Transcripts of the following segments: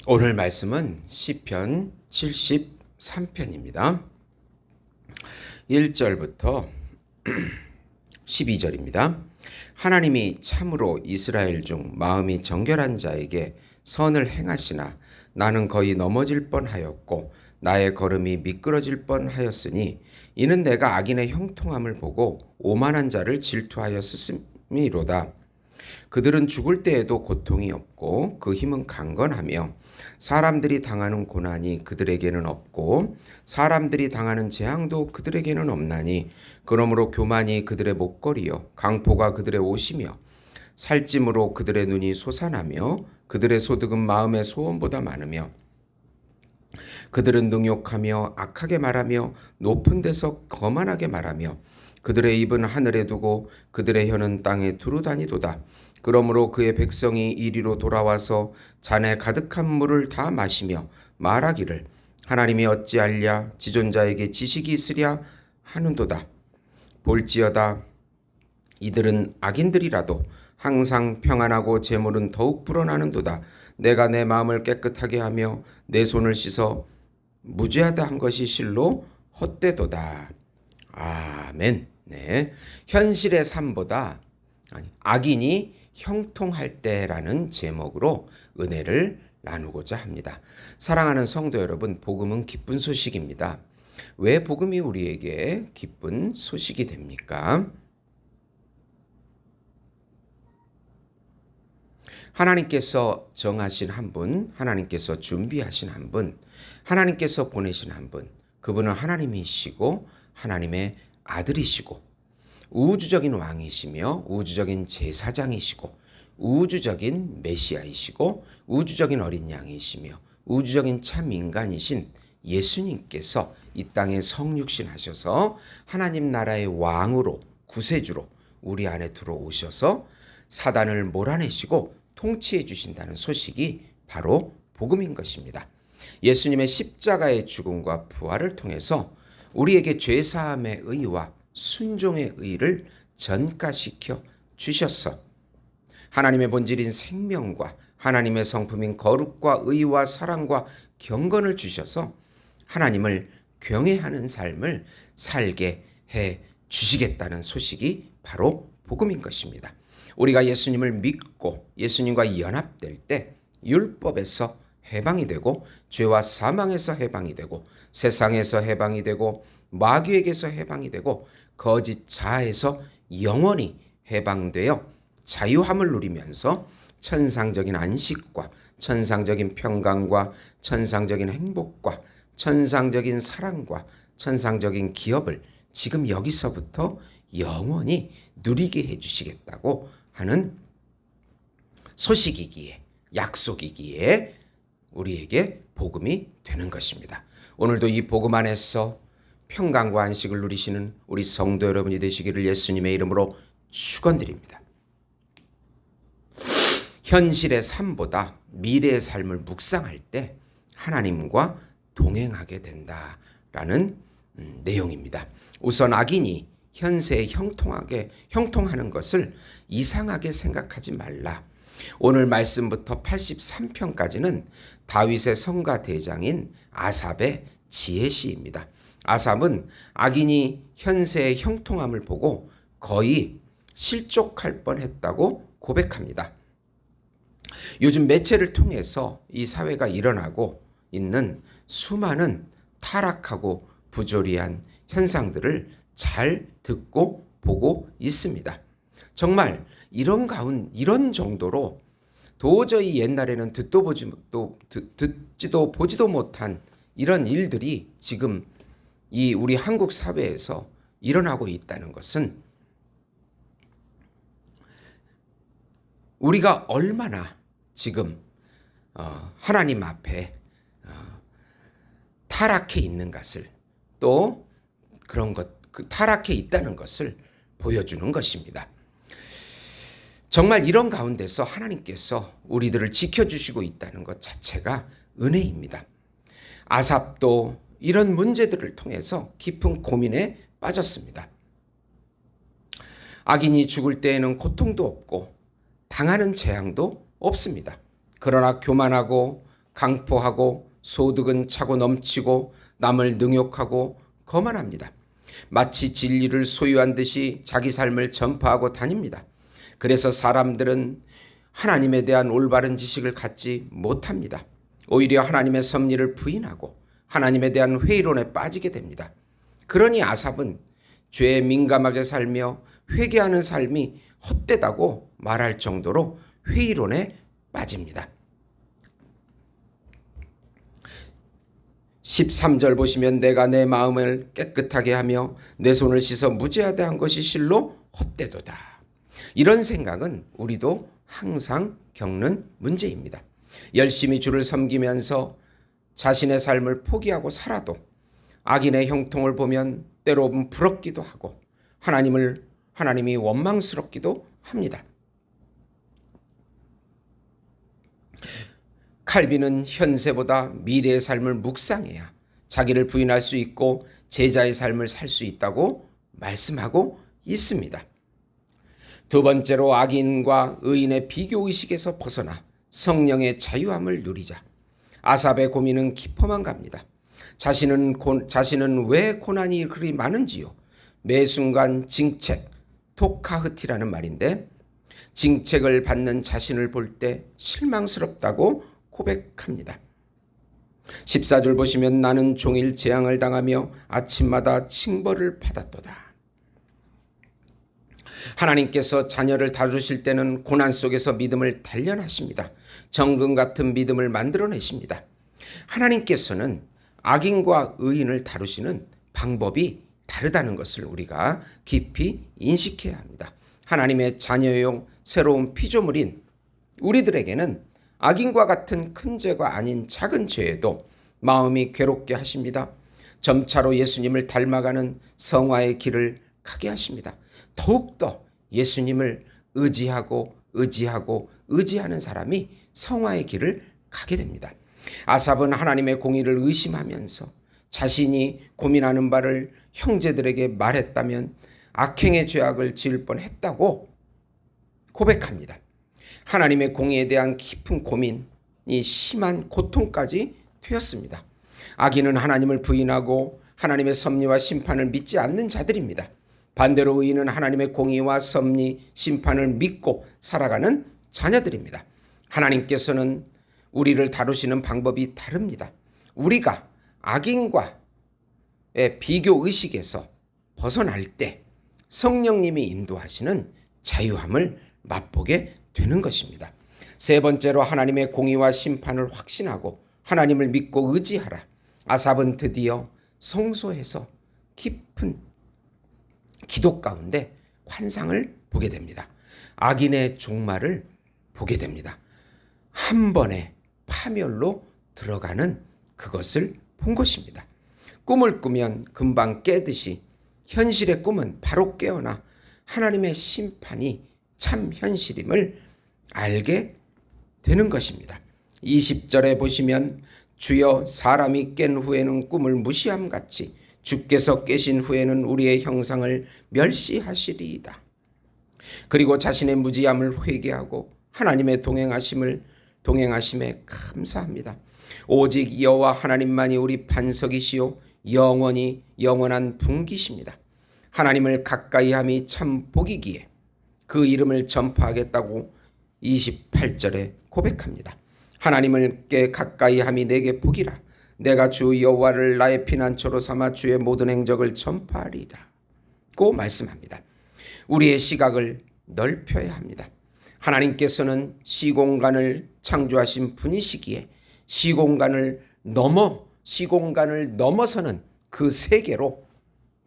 오늘 말씀은 시편 73편입니다. 1절부터 12절입니다. 하나님이 참으로 이스라엘 중 마음이 정결한 자에게 선을 행하시나 나는 거의 넘어질 뻔하였고 나의 걸음이 미끄러질 뻔하였으니 이는 내가 악인의 형통함을 보고 오만한 자를 질투하였음이로다. 그들은 죽을 때에도 고통이 없고 그 힘은 강건하며 사람들이 당하는 고난이 그들에게는 없고 사람들이 당하는 재앙도 그들에게는 없나니 그러므로 교만이 그들의 목걸이요 강포가 그들의 옷이며 살찜으로 그들의 눈이 솟아나며 그들의 소득은 마음의 소원보다 많으며 그들은 능욕하며 악하게 말하며 높은 데서 거만하게 말하며 그들의 입은 하늘에 두고 그들의 혀는 땅에 두루 다니도다. 그러므로 그의 백성이 이리로 돌아와서 잔에 가득한 물을 다 마시며 말하기를 하나님이 어찌하랴 지존자에게 지식이 있으랴 하는도다. 볼지어다 이들은 악인들이라도 항상 평안하고 재물은 더욱 불어나는도다. 내가 내 마음을 깨끗하게 하며 내 손을 씻어 무죄하다 한 것이 실로 헛되도다. 아멘. 네, 현실의 삶보다 악인이 형통할 때라는 제목으로 은혜를 나누고자 합니다. 사랑하는 성도 여러분, 복음은 기쁜 소식입니다. 왜 복음이 우리에게 기쁜 소식이 됩니까? 하나님께서 정하신 한 분, 하나님께서 준비하신 한 분, 하나님께서 보내신 한 분, 그분은 하나님이시고 하나님의 아들이시고 우주적인 왕이시며 우주적인 제사장이시고 우주적인 메시아이시고 우주적인 어린 양이시며 우주적인 참 인간이신 예수님께서 이 땅에 성육신하셔서 하나님 나라의 왕으로 구세주로 우리 안에 들어오셔서 사단을 몰아내시고 통치해 주신다는 소식이 바로 복음인 것입니다. 예수님의 십자가의 죽음과 부활을 통해서 우리에게 죄사함의 의와 순종의 의를 전가시켜 주셨어. 하나님의 본질인 생명과 하나님의 성품인 거룩과 의와 사랑과 경건을 주셔서 하나님을 경외하는 삶을 살게 해 주시겠다는 소식이 바로 복음인 것입니다. 우리가 예수님을 믿고 예수님과 연합될 때 율법에서 해방이 되고 죄와 사망에서 해방이 되고 세상에서 해방이 되고 마귀에게서 해방이 되고 거짓 자아에서 영원히 해방되어 자유함을 누리면서 천상적인 안식과 천상적인 평강과 천상적인 행복과 천상적인 사랑과 천상적인 기업을 지금 여기서부터 영원히 누리게 해주시겠다고 하는 소식이기에 약속이기에 우리에게 복음이 되는 것입니다. 오늘도 이 복음 안에서 평강과 안식을 누리시는 우리 성도 여러분이 되시기를 예수님의 이름으로 축원드립니다. 현실의 삶보다 미래의 삶을 묵상할 때 하나님과 동행하게 된다라는 내용입니다. 우선 악인이 현세에 형통하는 것을 이상하게 생각하지 말라. 오늘 말씀부터 83편까지는 다윗의 성가 대장인 아삽의 지혜시입니다. 아삽은 악인이 현세의 형통함을 보고 거의 실족할 뻔했다고 고백합니다. 요즘 매체를 통해서 이 사회가 일어나고 있는 수많은 타락하고 부조리한 현상들을 잘 듣고 보고 있습니다. 정말 이런 정도로 도저히 옛날에는 듣지도 보지도 못한 이런 일들이 지금 이 우리 한국 사회에서 일어나고 있다는 것은 우리가 얼마나 지금 하나님 앞에 타락해 있는 것을 또 그런 타락해 있다는 것을 보여주는 것입니다. 정말 이런 가운데서 하나님께서 우리들을 지켜주시고 있다는 것 자체가 은혜입니다. 아삽도 이런 문제들을 통해서 깊은 고민에 빠졌습니다. 악인이 죽을 때에는 고통도 없고 당하는 재앙도 없습니다. 그러나 교만하고 강포하고 소득은 차고 넘치고 남을 능욕하고 거만합니다. 마치 진리를 소유한 듯이 자기 삶을 전파하고 다닙니다. 그래서 사람들은 하나님에 대한 올바른 지식을 갖지 못합니다. 오히려 하나님의 섭리를 부인하고 하나님에 대한 회의론에 빠지게 됩니다. 그러니 아삽은 죄에 민감하게 살며 회개하는 삶이 헛되다고 말할 정도로 회의론에 빠집니다. 13절 보시면 내가 내 마음을 깨끗하게 하며 내 손을 씻어 무죄하게 한 것이 실로 헛되도다. 이런 생각은 우리도 항상 겪는 문제입니다. 열심히 주를 섬기면서 자신의 삶을 포기하고 살아도 악인의 형통을 보면 때로는 부럽기도 하고 하나님이 원망스럽기도 합니다. 칼빈은 현세보다 미래의 삶을 묵상해야 자기를 부인할 수 있고 제자의 삶을 살 수 있다고 말씀하고 있습니다. 두 번째로 악인과 의인의 비교의식에서 벗어나 성령의 자유함을 누리자. 아삽의 고민은 깊어만 갑니다. 자신은 왜 고난이 그리 많은지요. 매 순간 징책, 토카흐티라는 말인데 징책을 받는 자신을 볼 때 실망스럽다고 고백합니다. 14절 보시면 나는 종일 재앙을 당하며 아침마다 징벌을 받았도다. 하나님께서 자녀를 다루실 때는 고난 속에서 믿음을 단련하십니다. 정금 같은 믿음을 만들어내십니다. 하나님께서는 악인과 의인을 다루시는 방법이 다르다는 것을 우리가 깊이 인식해야 합니다. 하나님의 자녀용 새로운 피조물인 우리들에게는 악인과 같은 큰 죄가 아닌 작은 죄에도 마음이 괴롭게 하십니다. 점차로 예수님을 닮아가는 성화의 길을 가게 하십니다. 더욱더 예수님을 의지하는 사람이 성화의 길을 가게 됩니다. 아삽은 하나님의 공의를 의심하면서 자신이 고민하는 바를 형제들에게 말했다면 악행의 죄악을 지을 뻔했다고 고백합니다. 하나님의 공의에 대한 깊은 고민이 심한 고통까지 되었습니다. 악인은 하나님을 부인하고 하나님의 섭리와 심판을 믿지 않는 자들입니다. 반대로 의인은 하나님의 공의와 섭리, 심판을 믿고 살아가는 자녀들입니다. 하나님께서는 우리를 다루시는 방법이 다릅니다. 우리가 악인과의 비교의식에서 벗어날 때 성령님이 인도하시는 자유함을 맛보게 되는 것입니다. 세 번째로 하나님의 공의와 심판을 확신하고 하나님을 믿고 의지하라. 아삽은 드디어 성소에서 깊은 기도 가운데 환상을 보게 됩니다. 악인의 종말을 보게 됩니다. 한 번에 파멸로 들어가는 그것을 본 것입니다. 꿈을 꾸면 금방 깨듯이 현실의 꿈은 바로 깨어나 하나님의 심판이 참 현실임을 알게 되는 것입니다. 20절에 보시면 주여 사람이 깬 후에는 꿈을 무시함같이 주께서 깨신 후에는 우리의 형상을 멸시하시리이다. 그리고 자신의 무지함을 회개하고 하나님의 동행하심에 감사합니다. 오직 여호와 하나님만이 우리 반석이시요 영원한 분기십니다. 하나님을 가까이함이 참 복이기에 그 이름을 전파하겠다고 28절에 고백합니다. 하나님을 가까이함이 내게 복이라. 내가 주 여호와를 나의 피난처로 삼아 주의 모든 행적을 전파하리라 고 말씀합니다. 우리의 시각을 넓혀야 합니다. 하나님께서는 시공간을 창조하신 분이시기에 시공간을 넘어서는 그 세계로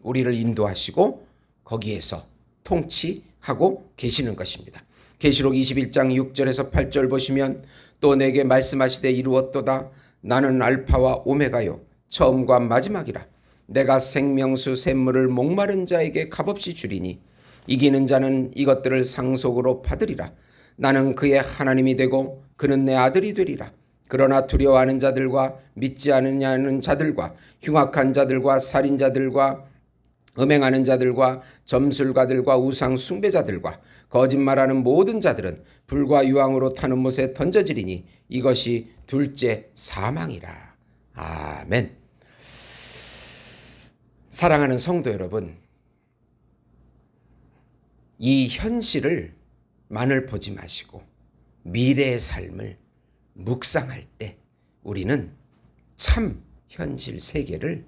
우리를 인도하시고 거기에서 통치하고 계시는 것입니다. 계시록 21장 6절에서 8절 보시면 또 내게 말씀하시되 이루었도다. 나는 알파와 오메가요 처음과 마지막이라. 내가 생명수 샘물을 목마른 자에게 값없이 주리니 이기는 자는 이것들을 상속으로 받으리라. 나는 그의 하나님이 되고 그는 내 아들이 되리라. 그러나 두려워하는 자들과 믿지 않느냐는 자들과 흉악한 자들과 살인자들과 음행하는 자들과 점술가들과 우상 숭배자들과 거짓말하는 모든 자들은 불과 유황으로 타는 못에 던져지리니 이것이 둘째 사망이라. 아멘. 사랑하는 성도 여러분, 이 현실을 만을 보지 마시고 미래의 삶을 묵상할 때 우리는 참 현실 세계를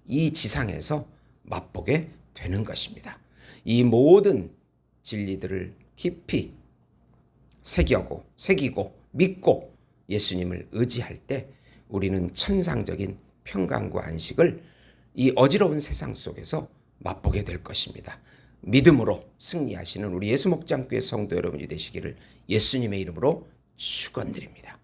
이 지상에서 맛보게 되는 것입니다. 이 모든 진리들을 깊이 새기고 믿고 예수님을 의지할 때 우리는 천상적인 평강과 안식을 이 어지러운 세상 속에서 맛보게 될 것입니다. 믿음으로 승리하시는 우리 예수목장교회 성도 여러분이 되시기를 예수님의 이름으로 축원드립니다.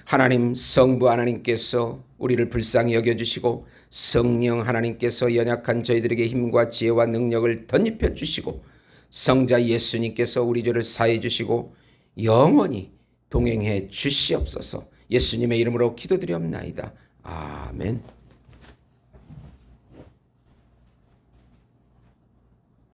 하나님 성부 하나님께서 우리를 불쌍히 여겨주시고 성령 하나님께서 연약한 저희들에게 힘과 지혜와 능력을 덧입혀 주시고 성자 예수님께서 우리 죄를 사해 주시고 영원히 동행해 주시옵소서. 예수님의 이름으로 기도드리옵나이다. 아멘.